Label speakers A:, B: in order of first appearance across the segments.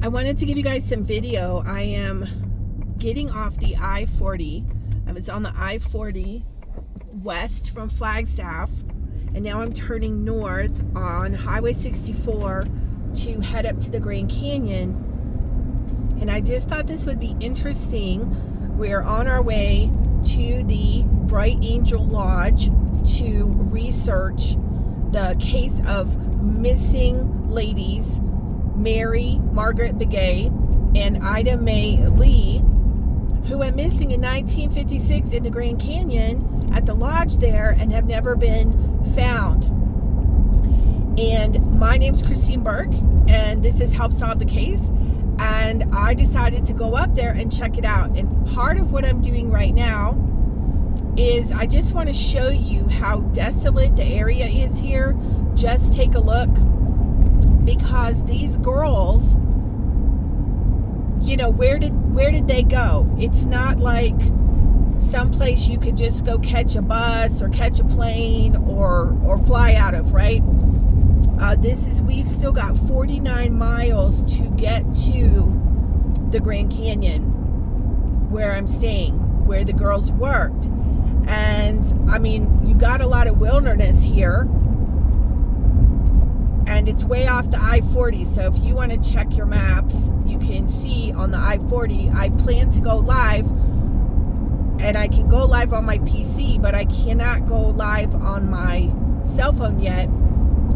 A: I wanted to give you guys some video. I am getting off the I-40. I was on the I-40 west from Flagstaff, and now I'm turning north on Highway 64 to head up to the Grand Canyon. And I just thought this would be interesting. We're on our way to the Bright Angel Lodge to research the case of missing ladies Mary Margaret Begay and Ida Mae Lee, who went missing in 1956 in the Grand Canyon at the lodge there and have never been found. And my name's Christine Burke, and this is Help Solve the Case. And I decided to go up there and check it out. And part of what I'm doing right now is I just want to show you how desolate the area is here. Just take a look, because these girls, you know, where did they go? It's not like someplace you could just go catch a bus or catch a plane or fly out of, right? We've still got 49 miles to get to the Grand Canyon where I'm staying, where the girls worked. And I mean, you got a lot of wilderness here, and it's way off the I-40. So if you want to check your maps, you can see on the I-40, I plan to go live, and I can go live on my PC, but I cannot go live on my cell phone yet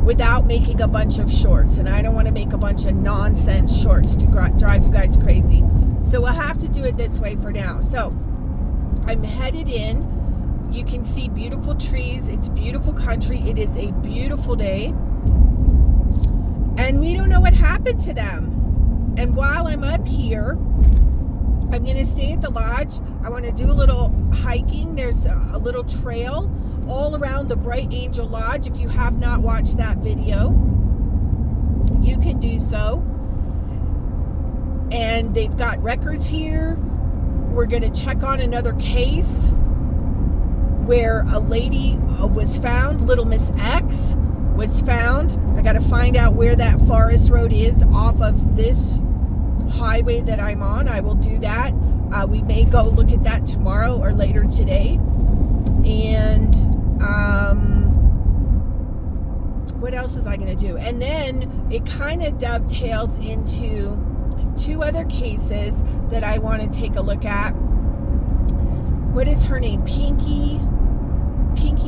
A: without making a bunch of shorts. And I don't want to make a bunch of nonsense shorts to drive you guys crazy. So we'll have to do it this way for now. So I'm headed in. You can see beautiful trees. It's beautiful country. It is a beautiful day. And we don't know what happened to them. And while I'm up here, I'm going to stay at the lodge. I want to do a little hiking. There's a little trail all around the Bright Angel Lodge. If you have not watched that video, you can do so. And they've got records here. We're going to check on another case where a lady was found, Little Miss X was found. I got to find out where that forest road is off of this highway that I'm on. I will do that. We may go look at that tomorrow or later today. And what else was I going to do? And then it kind of dovetails into two other cases that I want to take a look at. What is her name? Pinky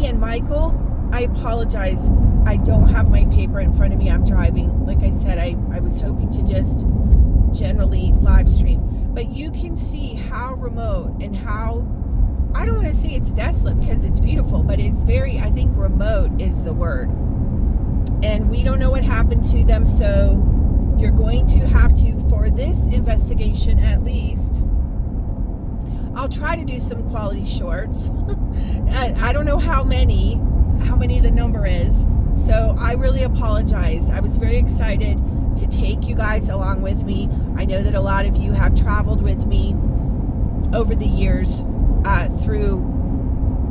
A: and Michael. I apologize. I don't have my paper in front of me. I'm driving. Like I said, I was hoping to just generally live stream. But you can see how remote and how, I don't want to say it's desolate because it's beautiful, but it's very, I think remote is the word. And we don't know what happened to them, so you're going to have to, for this investigation at least, I'll try to do some quality shorts. I don't know how many the number is, so I really apologize. I was very excited to take you guys along with me. I know that a lot of you have traveled with me over the years through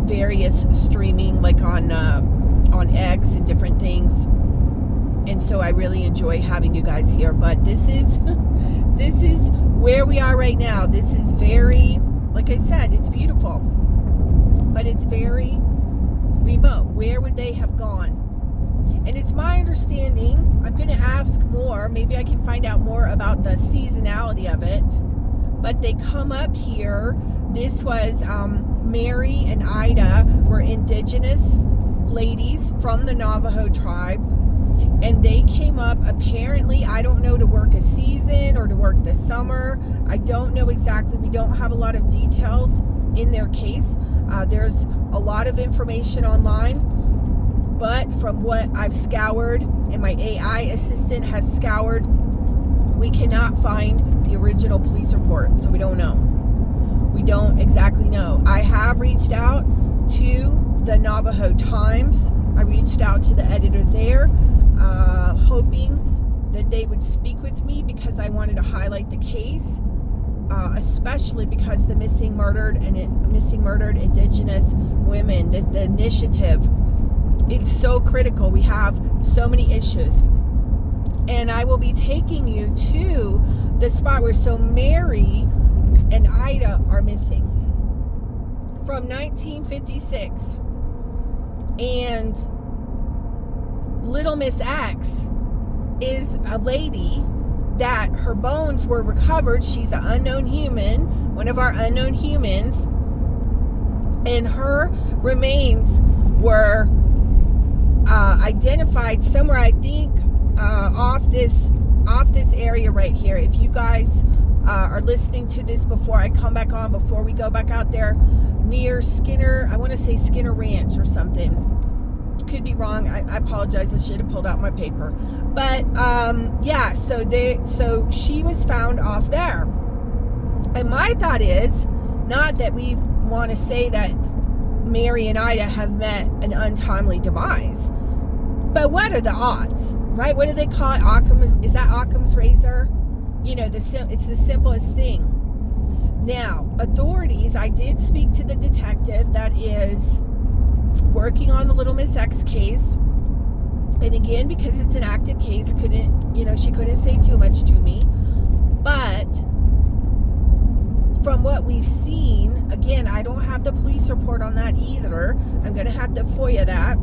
A: various streaming, like on X and different things, and so I really enjoy having you guys here. But this is where we are right now. This is very, like I said, it's beautiful, but it's very remote. Where would they have gone? And it's my understanding, I'm going to ask more, maybe I can find out more about the seasonality of it, but they come up here. This was Mary and Ida were indigenous ladies from the Navajo tribe, and they came up apparently, I don't know, to work a season or to work the summer. I don't know exactly. We don't have a lot of details in their case. There's a lot of information online, but from what I've scoured and my AI assistant has scoured, we cannot find the original police report, so we don't know. We don't exactly know. I have reached out to the Navajo Times. I reached out to the editor there, hoping that they would speak with me because I wanted to highlight the case, especially because the missing murdered indigenous women, the initiative, it's so critical. We have so many issues. And I will be taking you to the spot where Mary and Ida are missing from 1956. And Little Miss X is a lady that her bones were recovered. She's an unknown human, one of our unknown humans. And her remains were identified somewhere, I think, off this area right here. If you guys are listening to this before I come back on, before we go back out there, near Skinner, I want to say Skinner Ranch or something. Could be wrong. I apologize. I should have pulled out my paper. But yeah, so she was found off there. And my thought is not that we want to say that Mary and Ida have met an untimely demise, but what are the odds, right? What do they call it? Is that Occam's razor? You know, it's the simplest thing. Now, authorities, I did speak to the detective that is working on the Little Miss X case. And again, because it's an active case, she couldn't say too much to me. But from what we've seen, again, I don't have the police report on that either. I'm going to have to FOIA that.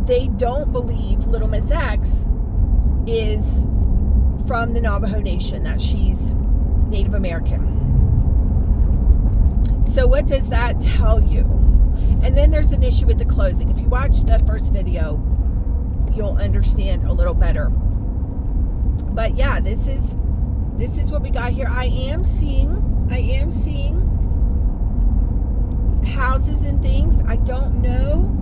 A: They don't believe Little Miss X is from the Navajo Nation, that she's Native American. So what does that tell you? And then there's an issue with the clothing. If you watch the first video, you'll understand a little better. But yeah, this is what we got here. I am seeing houses and things. I don't know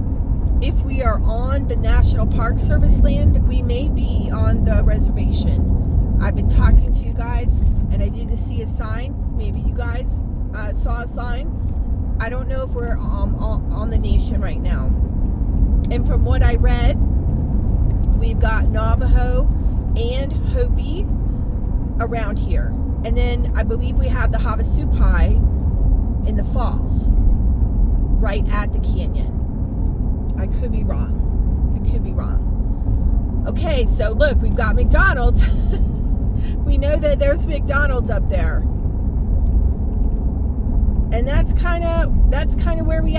A: if we are on the National Park Service land. We may be on the reservation. I've been talking to you guys, and I didn't see a sign. Maybe you guys saw a sign. I don't know if we're on the nation right now. And from what I read, we've got Navajo and Hopi around here. And then I believe we have the Havasupai in the falls, right at the canyon. I could be wrong. Okay, so look, we've got McDonald's. We know that there's McDonald's up there. And that's kind of where we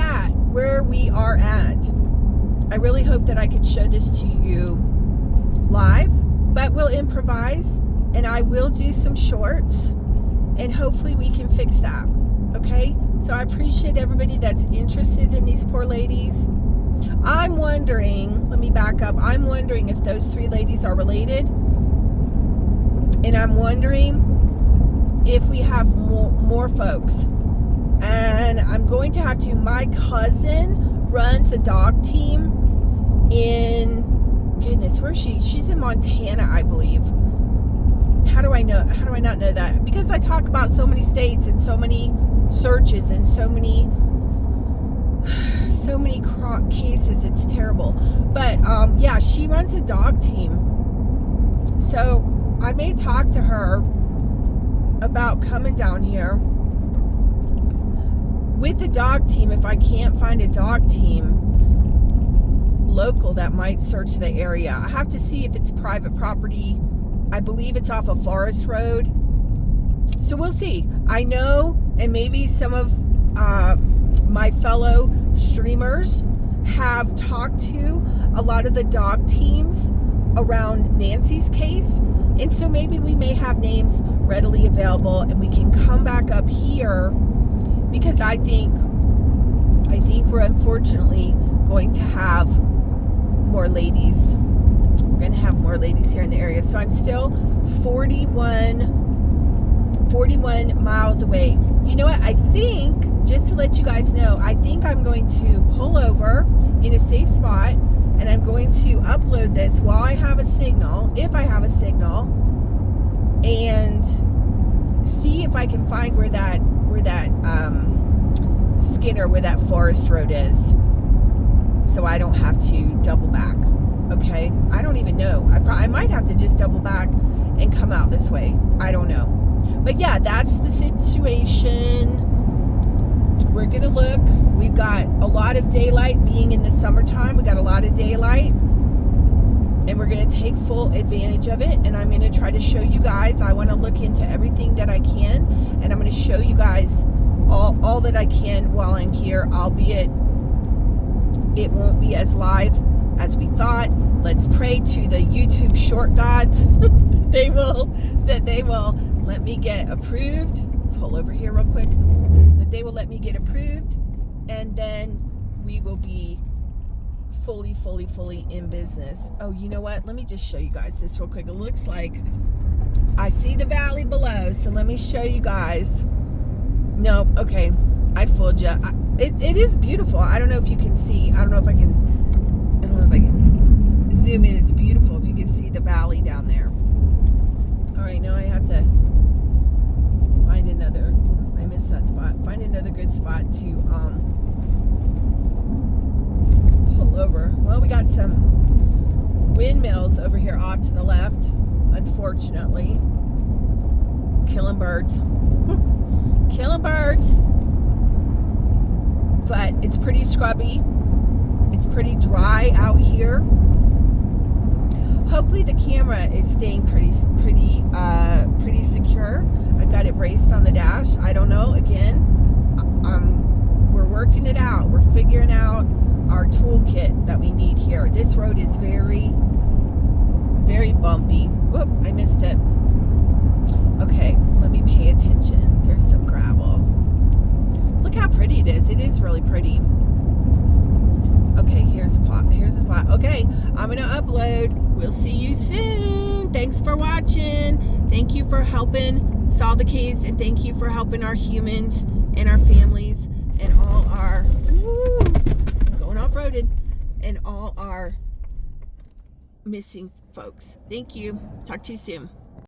A: are at. I really hope that I could show this to you live, but we'll improvise, and I will do some shorts, and hopefully we can fix that. Okay? So I appreciate everybody that's interested in these poor ladies. I'm wondering, let me back up. I'm wondering if those three ladies are related. And I'm wondering if we have more folks. And I'm going to have to, my cousin runs a dog team in, goodness, where is she? She's in Montana, I believe. How do I not know that? Because I talk about so many states and so many searches and so many cases. It's terrible. But yeah, she runs a dog team. So I may talk to her about coming down here with the dog team if I can't find a dog team local that might search the area. I have to see if it's private property. I believe it's off of Forest Road. So we'll see. I know, and maybe some of my fellow streamers have talked to a lot of the dog teams around Nancy's case. And so maybe we may have names readily available and we can come back up here, because I think we're unfortunately going to have more ladies. We're going to have more ladies here in the area. So I'm still 41 miles away. You know what? I think, just to let you guys know, I think I'm going to pull over in a safe spot, and I'm going to upload this while I have a signal, if I have a signal, and see if I can find where that Skinner, where that Forest Road is, so I don't have to double back. Okay? I don't even know. I might have to just double back and come out this way. I don't know. But yeah, that's the situation. We're going to look. We've got a lot of daylight, being in the summertime. We got a lot of daylight. and we're going to take full advantage of it, and I'm going to try to show you guys. I want to look into everything that I can, and I'm going to show you guys all that I can while I'm here, albeit it won't be as live as we thought. Let's pray to the YouTube short gods that they will let me get approved. Pull over here real quick. That they will let me get approved, and then we will be fully in business. Oh, you know what? Let me just show you guys this real quick. It looks like I see the valley below, so let me show you guys. No, okay, I fooled you. It is beautiful. I don't know if you can see. I don't know if I can zoom in. It's beautiful if you can see the valley down there. All right, now I have to find another. I missed that spot. Find another good spot to pull over. Well, we got some windmills over here off to the left, unfortunately. Killing birds. Killing birds. But it's pretty scrubby. It's pretty dry out here. Hopefully the camera is staying pretty secure. I've got it braced on the dash. I don't know. Again, we're working it out. We're figuring out our toolkit that we need here. This road is very bumpy. Whoop, I missed it. Okay, let me pay attention. There's some gravel. Look how pretty it is. It is really pretty. Okay, here's the spot. Okay, I'm gonna upload. We'll see you soon. Thanks for watching. Thank you for helping solve the case, and thank you for helping our humans and our families and all our going off-roaded and all our missing folks. Thank you. Talk to you soon.